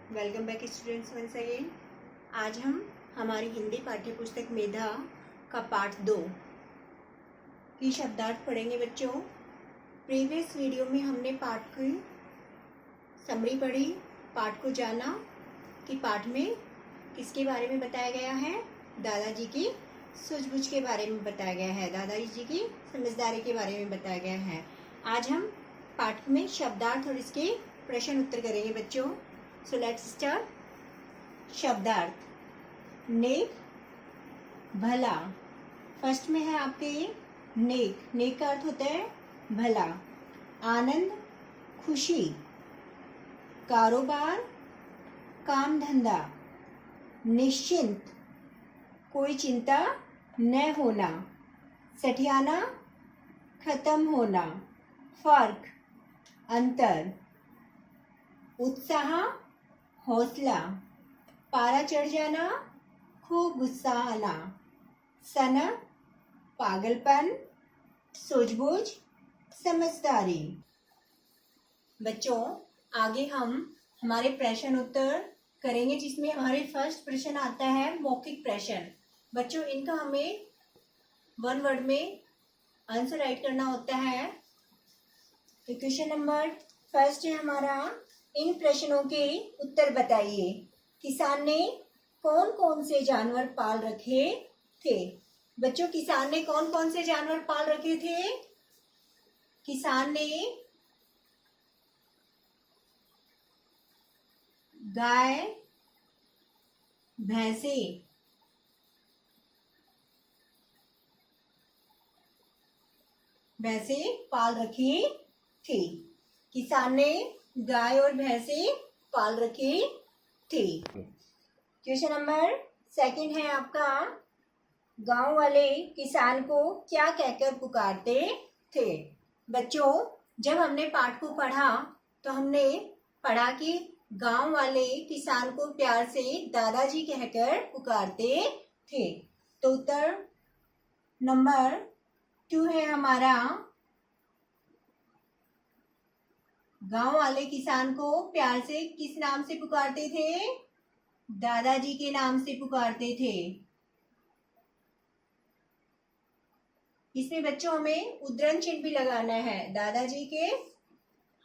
Welcome back students once again. आज हम हमारी हिंदी पाठ्य पुस्तक मेधा का पार्ट 2 की शब्दार्थ पढ़ेंगे बच्चों। प्रीवियस वीडियो में हमने पाठ की समरी पढ़ी, पाठ को जाना कि पाठ में किसके बारे में बताया गया है, दादाजी की सूझबूझ के बारे में बताया गया है, दादाजी की समझदारी के बारे में बताया गया है। आज हम पाठ में शब्दार्थ और इसके प्रश्न उत्तर करेंगे बच्चों। So let's start. शब्दार्थ। नेक, भला। फर्स्ट में है आपके नेक। नेक का अर्थ होता है भला। आनंद, खुशी। कारोबार, काम धंधा। निश्चिंत, कोई चिंता न होना। सठियाना, खत्म होना। फर्क, अंतर। उत्साह, हौसला। पारा चढ़ जाना, खूब गुस्सा आना। सनक, पागलपन। सूझबूझ, समझदारी। बच्चों, आगे हम हमारे प्रश्न उत्तर करेंगे, जिसमें हमारे फर्स्ट प्रश्न आता है मौखिक प्रश्न। बच्चों, इनका हमें वन वर्ड में आंसर राइट करना होता है। तो क्वेश्चन नंबर फर्स्ट है हमारा, इन प्रश्नों के उत्तर बताइए। किसान ने कौन कौन से जानवर पाल रखे थे? बच्चों, किसान ने कौन कौन से जानवर पाल रखे थे? किसान ने गाय, भैंसे, पाल रखी थी। किसान ने गाय और भैंसे पाल रखी थी। क्वेश्चन नंबर सेकंड है आपका, गांव वाले किसान को क्या कहकर पुकारते थे? बच्चों, जब हमने पाठ को पढ़ा तो हमने पढ़ा कि गांव वाले किसान को प्यार से दादाजी कहकर पुकारते थे। तो उत्तर नंबर 2 है हमारा, गांव वाले किसान को प्यार से किस नाम से पुकारते थे? दादाजी के नाम से पुकारते थे। इसमें बच्चों हमें उद्धरण चिन्ह भी लगाना है। दादाजी के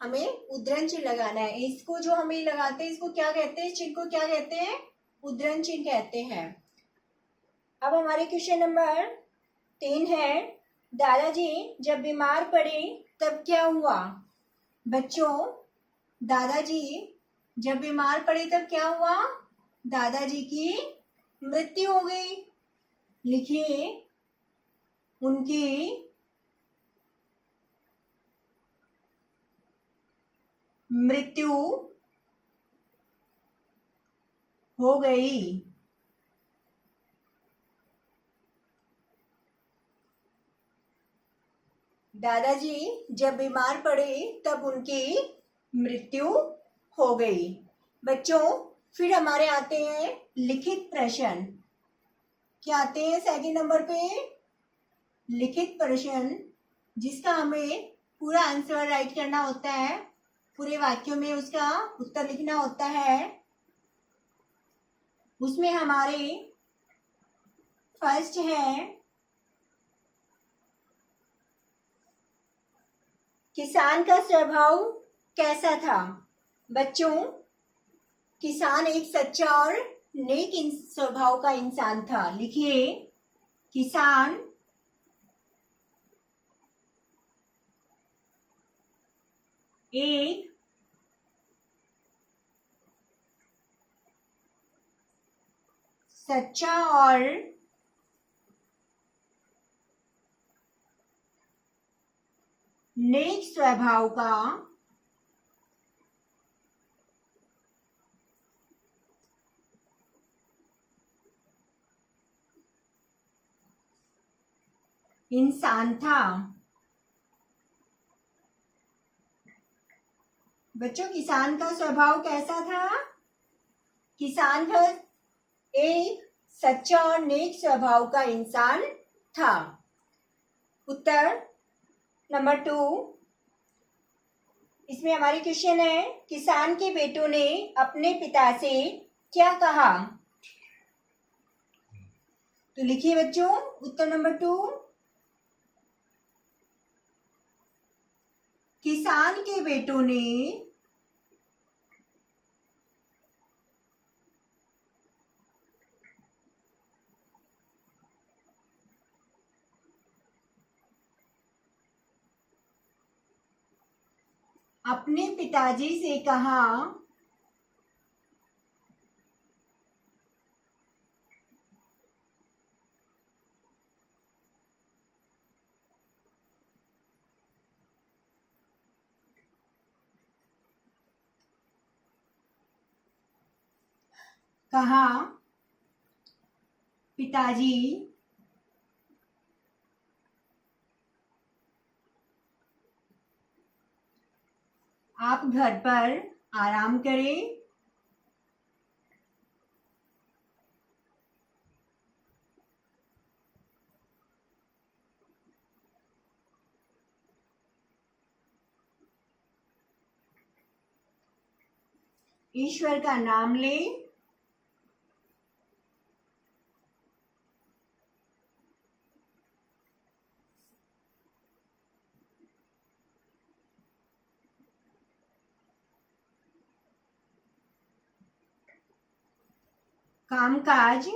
हमें उद्धरण चिन्ह लगाना है। इसको जो हमें लगाते हैं, इसको क्या कहते हैं? चिन्ह को क्या कहते हैं? उद्धरण चिन्ह कहते हैं। अब हमारे क्वेश्चन नंबर 3 है, दादाजी जब बीमार पड़े तब क्या हुआ? बच्चों, दादाजी जब बीमार पड़े तब क्या हुआ? दादाजी की मृत्यु हो गई। लिखिए, उनकी मृत्यु हो गई। दादाजी जब बीमार पड़े तब उनकी मृत्यु हो गई। बच्चों, फिर हमारे आते हैं लिखित प्रश्न। क्या आते हैं सेकंड नंबर पे? लिखित प्रश्न, जिसका हमें पूरा आंसर राइट करना होता है, पूरे वाक्यों में उसका उत्तर लिखना होता है। उसमें हमारे फर्स्ट है, किसान का स्वभाव कैसा था? बच्चों, किसान एक सच्चा और नेक स्वभाव का इंसान था। लिखिए, किसान एक सच्चा और नेक स्वभाव का इंसान था। बच्चों, किसान का स्वभाव कैसा था? किसान का एक सच्चा और नेक स्वभाव का इंसान था। उत्तर नंबर 2, इसमें हमारी क्वेश्चन है, किसान के बेटों ने अपने पिता से क्या कहा? तो लिखिए बच्चों उत्तर नंबर 2। किसान के बेटों ने अपने पिताजी से कहा, पिताजी आप घर पर आराम करें। ईश्वर का नाम लें। कामकाज,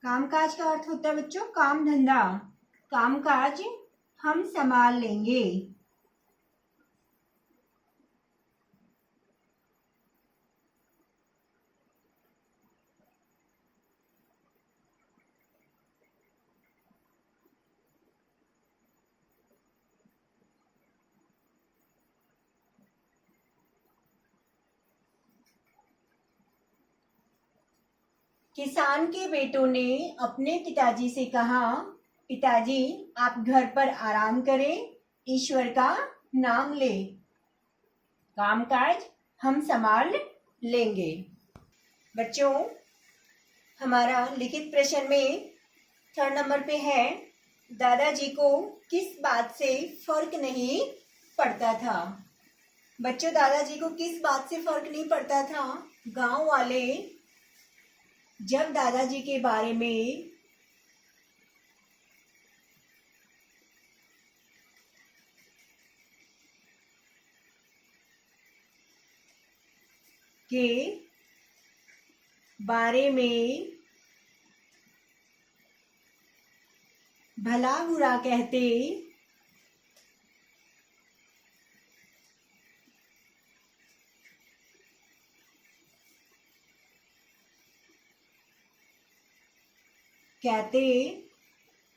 कामकाज का अर्थ होता है बच्चों काम धंधा। कामकाज हम संभाल लेंगे। किसान के बेटों ने अपने पिताजी से कहा, पिताजी आप घर पर आराम करें, ईश्वर का नाम लें, कामकाज हम संभाल लेंगे। बच्चों हमारा लिखित प्रश्न में 3rd नंबर पे है, दादाजी को किस बात से फर्क नहीं पड़ता था? बच्चों दादाजी को किस बात से फर्क नहीं पड़ता था? गांव वाले जब दादाजी के बारे में भला बुरा कहते,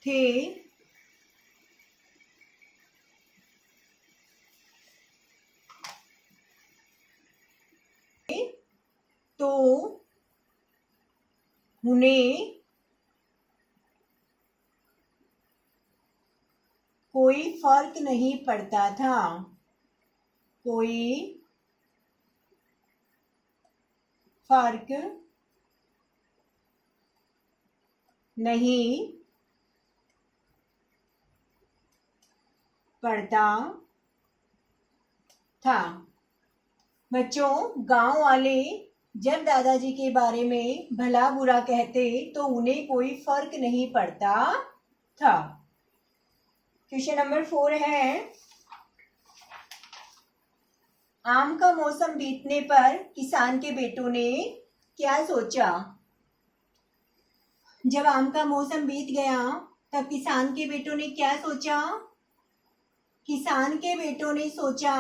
थे, तो उन्हें कोई फर्क नहीं पड़ता था। कोई फर्क नहीं पड़ता था। बच्चों गांव वाले जब दादाजी के बारे में भला बुरा कहते तो उन्हें कोई फर्क नहीं पड़ता था। क्वेश्चन नंबर 4 है, आम का मौसम बीतने पर किसान के बेटों ने क्या सोचा? जब आम का मौसम बीत गया तब किसान के बेटों ने क्या सोचा? किसान के बेटों ने सोचा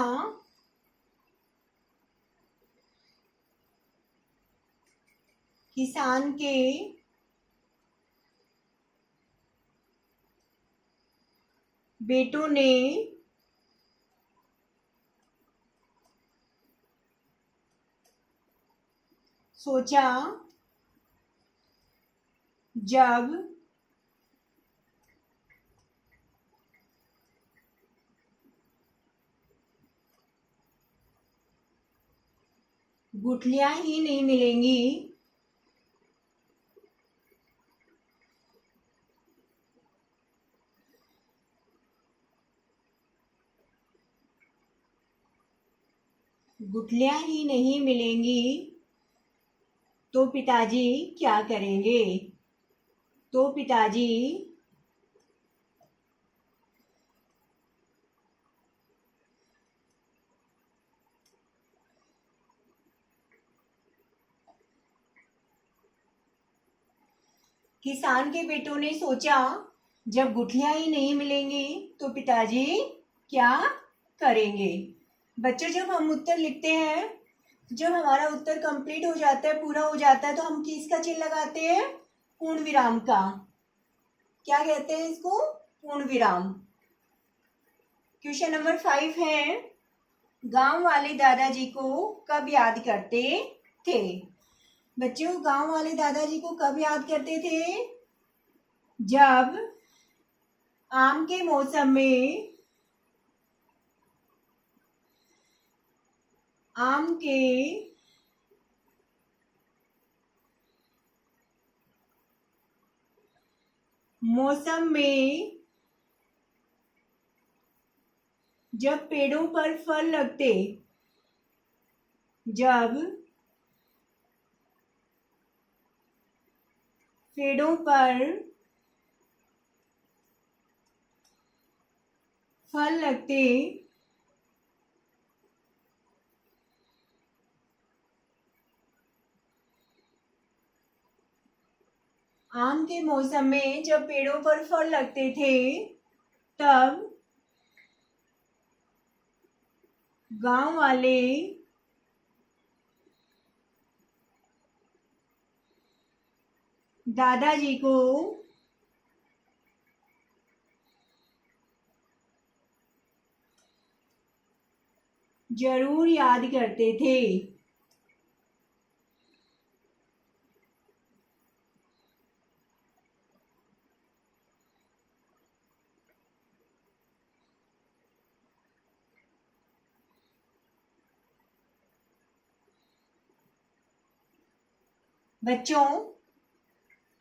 किसान के बेटों ने सोचा जब गुठलियां ही नहीं मिलेंगी गुठलियां ही नहीं मिलेंगी तो पिताजी क्या करेंगे? तो पिताजी किसान के बेटों ने सोचा, जब गुठलियां ही नहीं मिलेंगी तो पिताजी क्या करेंगे? बच्चों, जब हम उत्तर लिखते हैं, जब हमारा उत्तर कंप्लीट हो जाता है, पूरा हो जाता है, तो हम किसका चिन्ह लगाते हैं? पूर्ण विराम का। क्या कहते हैं इसको? पूर्ण विराम। क्वेश्चन नंबर 5 है, गांव वाले दादाजी को कब याद करते थे? बच्चों, गांव वाले दादाजी को कब याद करते थे? जब आम के मौसम में आम के मौसम में जब पेड़ों पर फल लगते, जब पेड़ों पर फल लगते, आम के मौसम में जब पेड़ों पर फल लगते थे, तब गांव वाले दादाजी को जरूर याद करते थे। बच्चों,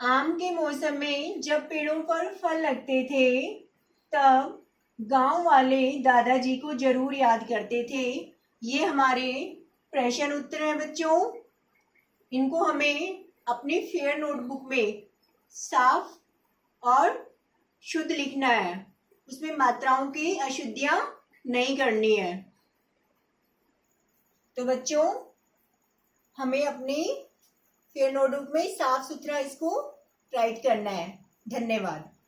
आम के मौसम में जब पेड़ों पर फल लगते थे, तब गांव वाले दादाजी को जरूर याद करते थे। ये हमारे प्रश्न उत्तर हैं बच्चों। इनको हमें अपनी फेयर नोटबुक में साफ और शुद्ध लिखना है। उसमें मात्राओं की अशुद्धियां नहीं करनी है। तो बच्चों, हमें अपनी फेयर नोटबुक में साफ सुथरा इसको राइट करना है। धन्यवाद।